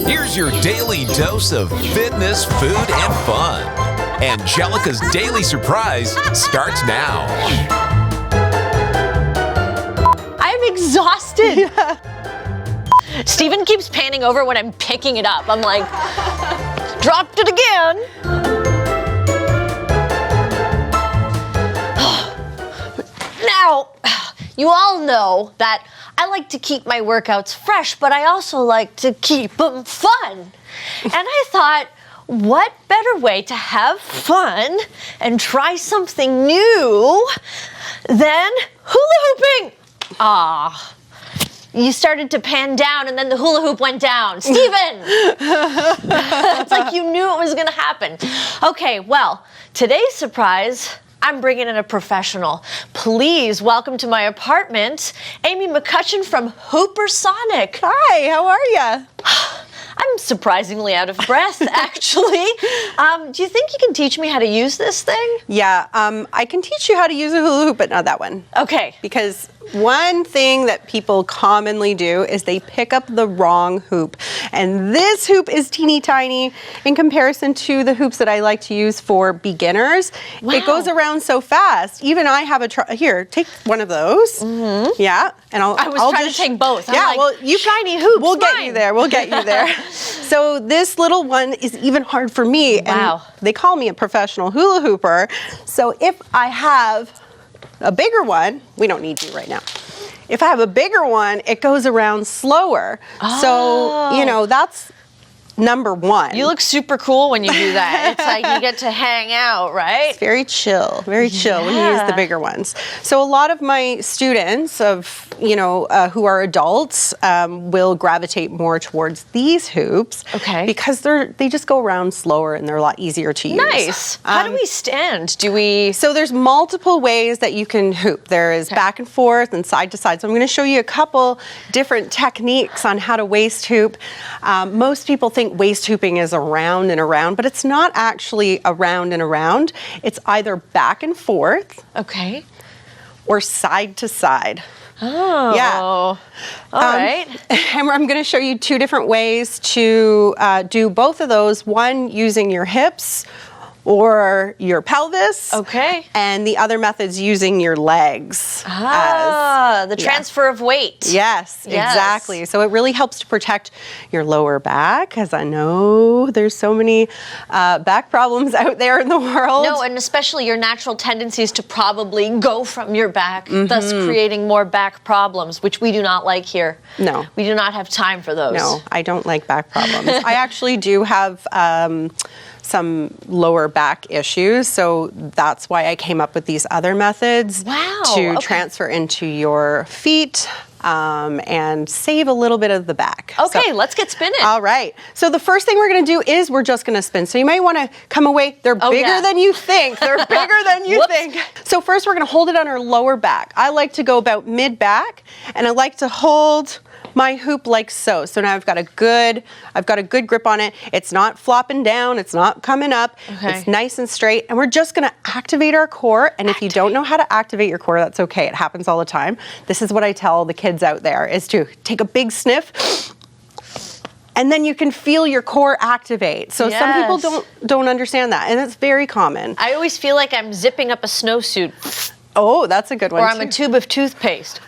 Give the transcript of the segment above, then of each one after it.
Here's your daily dose of fitness, food, and fun. Anjelica's Daily Surprise starts now. I'm exhausted. Yeah. Steven keeps panning over when I'm picking it up. I'm like, dropped it again. Now, you all know that I like to keep my workouts fresh, but I also like to keep them fun. And I thought, what better way to have fun and try something new than hula hooping? You started to pan down and then the hula hoop went down. Steven! It's like you knew it was gonna happen. Okay, well, today's surprise, I'm bringing in a professional. Please welcome to my apartment, Amy McCutcheon from Hooper Sonic. Hi, how are ya? I'm surprisingly out of breath, actually. Do you think you can teach me how to use this thing? Yeah, I can teach you how to use a hula hoop, but not that one. Okay. Because one thing that people commonly do is they pick up the wrong hoop. And this hoop is teeny tiny in comparison to the hoops that I like to use for beginners. Wow. It goes around so fast. Even I have here, take one of those. Mm-hmm. Yeah, and I was trying to take both. Yeah, I'm like, well, shiny hoops. We'll get you there. We'll get you there. So this little one is even hard for me. Wow. And they call me a professional hula hooper. So if I have a bigger one, we don't need you right now. If I have a bigger one, it goes around slower. Oh. So, you know, that's number one. You look super cool when you do that. It's like you get to hang out, right? It's very chill when you use the bigger ones. So a lot of my students who are adults will gravitate more towards these hoops. Okay. Because they just go around slower and they're a lot easier to use. Nice. How do we stand? So there's multiple ways that you can hoop. There is back and forth and side to side. So I'm going to show you a couple different techniques on how to waist hoop. Most people think waist hooping is around and around, but it's not actually around and around. It's either back and forth, okay, or side to side. Oh, yeah. All right. And I'm going to show you two different ways to do both of those. One using your hips or your pelvis. Okay. And the other method's using your legs. The transfer of weight. Yes, exactly. So it really helps to protect your lower back, because I know there's so many back problems out there in the world. No, and especially your natural tendencies to probably go from your back, thus creating more back problems, which we do not like here. No. We do not have time for those. No, I don't like back problems. I actually do have some lower back issues, so that's why I came up with these other methods to transfer into your feet and save a little bit of the back. Okay, so, let's get spinning. All right. So the first thing we're going to do is we're just going to spin. So you might want to come away. They're bigger than you think. They're bigger than you think. So first we're going to hold it on our lower back. I like to go about mid-back, and I like to hold my hoop like so. So now I've got a good grip on it. It's not flopping down. It's not coming up. Okay. It's nice and straight. And we're just going to activate our core. And if you don't know how to activate your core, that's okay. It happens all the time. This is what I tell the kids out there, is to take a big sniff, and then you can feel your core activate. So some people don't understand that, and it's very common. I always feel like I'm zipping up a snowsuit. Oh, that's a good one. Or I'm a tube of toothpaste.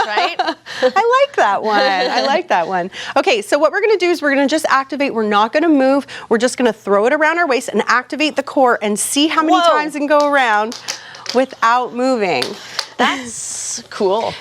Right? I like that one. I like that one. Okay, so what we're going to do is we're going to just activate. We're not going to move. We're just going to throw it around our waist and activate the core and see how many times it can go around without moving. That's cool.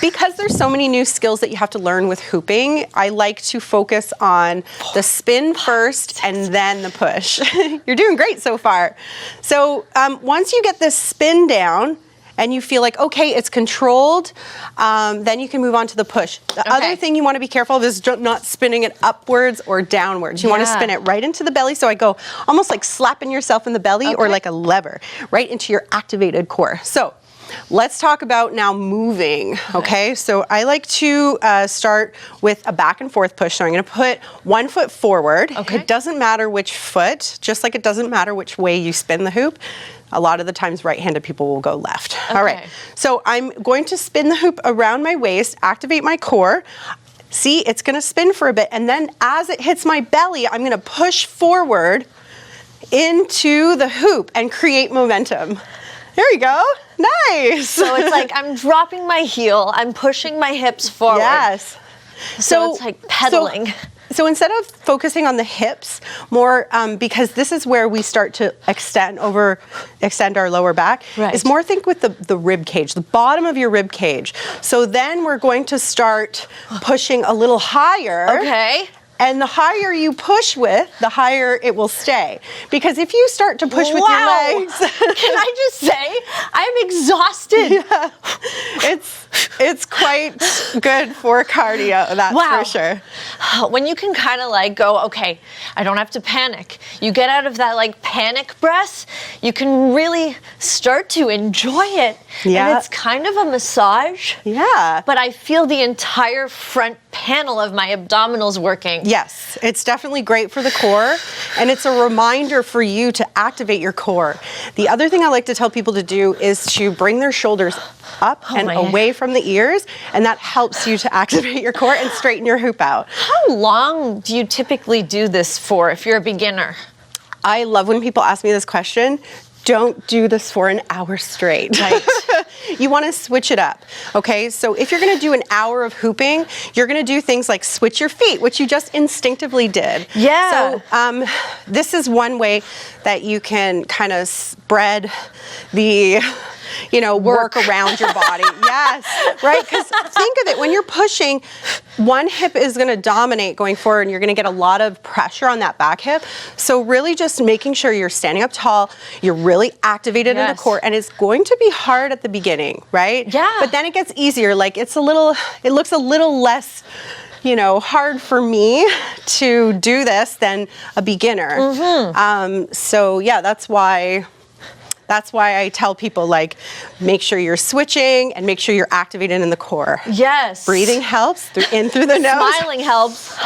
Because there's so many new skills that you have to learn with hooping, I like to focus on the spin first and then the push. You're doing great so far. So once you get this spin down, and you feel like, okay, it's controlled, then you can move on to the push. The other thing you want to be careful of is not spinning it upwards or downwards. You want to spin it right into the belly, so I go almost like slapping yourself in the belly or like a lever, right into your activated core. So let's talk about now moving, okay? So I like to start with a back and forth push. So I'm going to put one foot forward. It doesn't matter which foot, just like it doesn't matter which way you spin the hoop. A lot of the times right-handed people will go left. All right, so I'm going to spin the hoop around my waist, activate my core, See, it's gonna spin for a bit, and then as it hits my belly, I'm gonna push forward into the hoop and create momentum. There you go. Nice. So it's like I'm dropping my heel, I'm pushing my hips forward. Yes. So it's like pedaling. So instead of focusing on the hips more, because this is where we start to extend our lower back, Right. is more think with the rib cage, the bottom of your rib cage. So then we're going to start pushing a little higher. Okay. And the higher you push with, the higher it will stay. Because if you start to push with your legs. Can I just say, I'm exhausted. Yeah, it's quite good for cardio, that's for sure. When you can kind of like go, okay, I don't have to panic. You get out of that like panic breath, you can really start to enjoy it. Yeah. And it's kind of a massage. Yeah. But I feel the entire front panel of my abdominals working. Yes, it's definitely great for the core, and it's a reminder for you to activate your core. The other thing I like to tell people to do is to bring their shoulders up and away from the ears, and that helps you to activate your core and straighten your hoop out. How long do you typically do this for if you're a beginner? I love when people ask me this question. Don't do this for an hour straight. Right. You want to switch it up, okay? So if you're going to do an hour of hooping, you're going to do things like switch your feet, which you just instinctively did. Yeah. So this is one way that you can kind of spread the, work around your body. Yes, right? Because think of it, when you're pushing, one hip is going to dominate going forward, and you're going to get a lot of pressure on that back hip. So really just making sure you're standing up tall, you're really activated in the core, and it's going to be hard at the beginning, right? Yeah. But then it gets easier. Like it looks a little less hard for me to do this than a beginner. Mm-hmm. So yeah, that's why I tell people, like, make sure you're switching and make sure you're activated in the core. Yes. Breathing helps in through the nose. Smiling helps.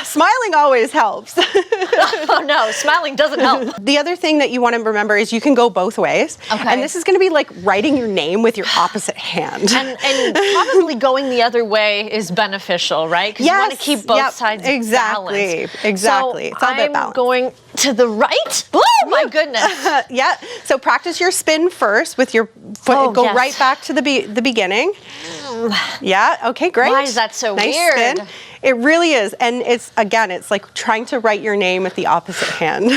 Smiling always helps. Oh no, smiling doesn't help. The other thing that you want to remember is you can go both ways. Okay. And this is going to be like writing your name with your opposite hand. And probably going the other way is beneficial, right? Because you want to keep both sides balanced. Exactly. So it's all about I'm balance. going to the right. Oh my goodness. Yeah. So practice your spin first with your foot. Go right back to the beginning. Yeah. Okay. Great. Why is that so nice weird? Spin. It really is, and it's like trying to write your name with the opposite hand.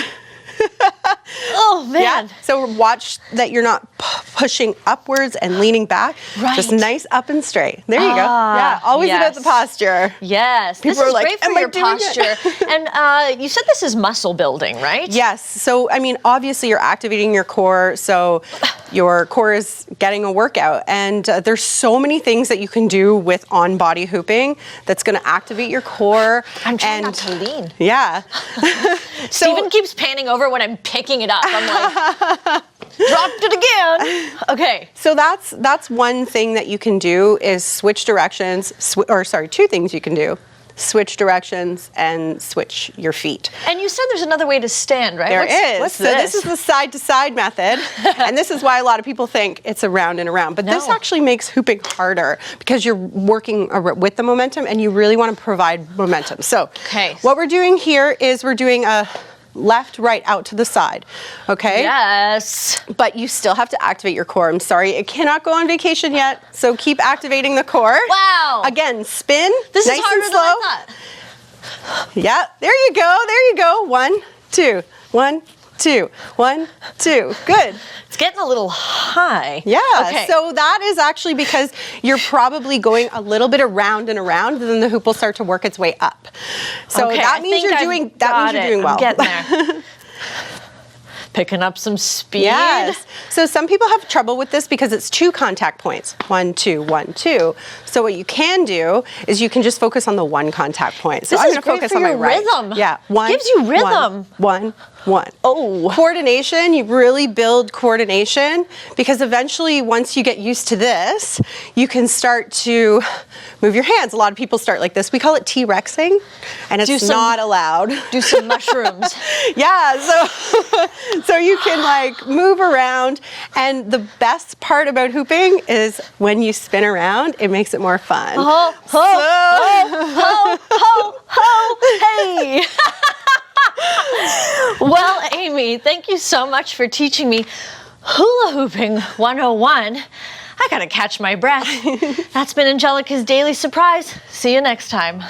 Oh man. Yeah. So watch that you're not pushing upwards and leaning back. Right. Just nice up and straight. There you go. Yeah. Always about the posture. Yes. People this is are like, great for "Am I your doing it?" posture. And you said this is muscle building, right? Yes. So, I mean, obviously you're activating your core, so your core is getting a workout. And there's so many things that you can do with on-body hooping that's going to activate your core. I'm trying not to lean. Yeah. Steven keeps panning over when I'm picking it up. I'm like, dropped it again. Okay. So that's one thing that you can do is switch directions, two things you can do. Switch directions and switch your feet. And you said there's another way to stand, right? There is. What's so this? This is the side-to-side method, and this is why a lot of people think it's around and around. But this actually makes hooping harder because you're working with the momentum, and you really want to provide momentum. So what we're doing here is we're doing a left, right, out to the side, okay? Yes. But you still have to activate your core. I'm sorry, it cannot go on vacation yet, so keep activating the core. Wow. Again, spin, This nice is harder and slow. than I thought. Yeah, there you go. 1, 2, 1, 2, 1, 2. Good. It's getting a little high. Yeah, Okay. so that is actually because you're probably going a little bit around and around, and then the hoop will start to work its way up. So that means you're doing well. I'm getting there. Picking up some speed. Yes. So some people have trouble with this because it's 2 contact points. 1, 2, 1, 2. So what you can do is you can just focus on the 1 contact point. So This I'm is going to great focus for on my your right. rhythm. Yeah. 1. Gives you rhythm. 1, 1. Oh. Coordination, you really build coordination because eventually once you get used to this, you can start to move your hands. A lot of people start like this. We call it T-Rexing, and it's not allowed. Do some mushrooms. Yeah, so you can like move around, and the best part about hooping is when you spin around, it makes it more fun. Ho, ho, ho, ho, hey! Well, Amy, thank you so much for teaching me Hula Hooping 101. I gotta catch my breath. That's been Anjelica's Daily Surprise. See you next time.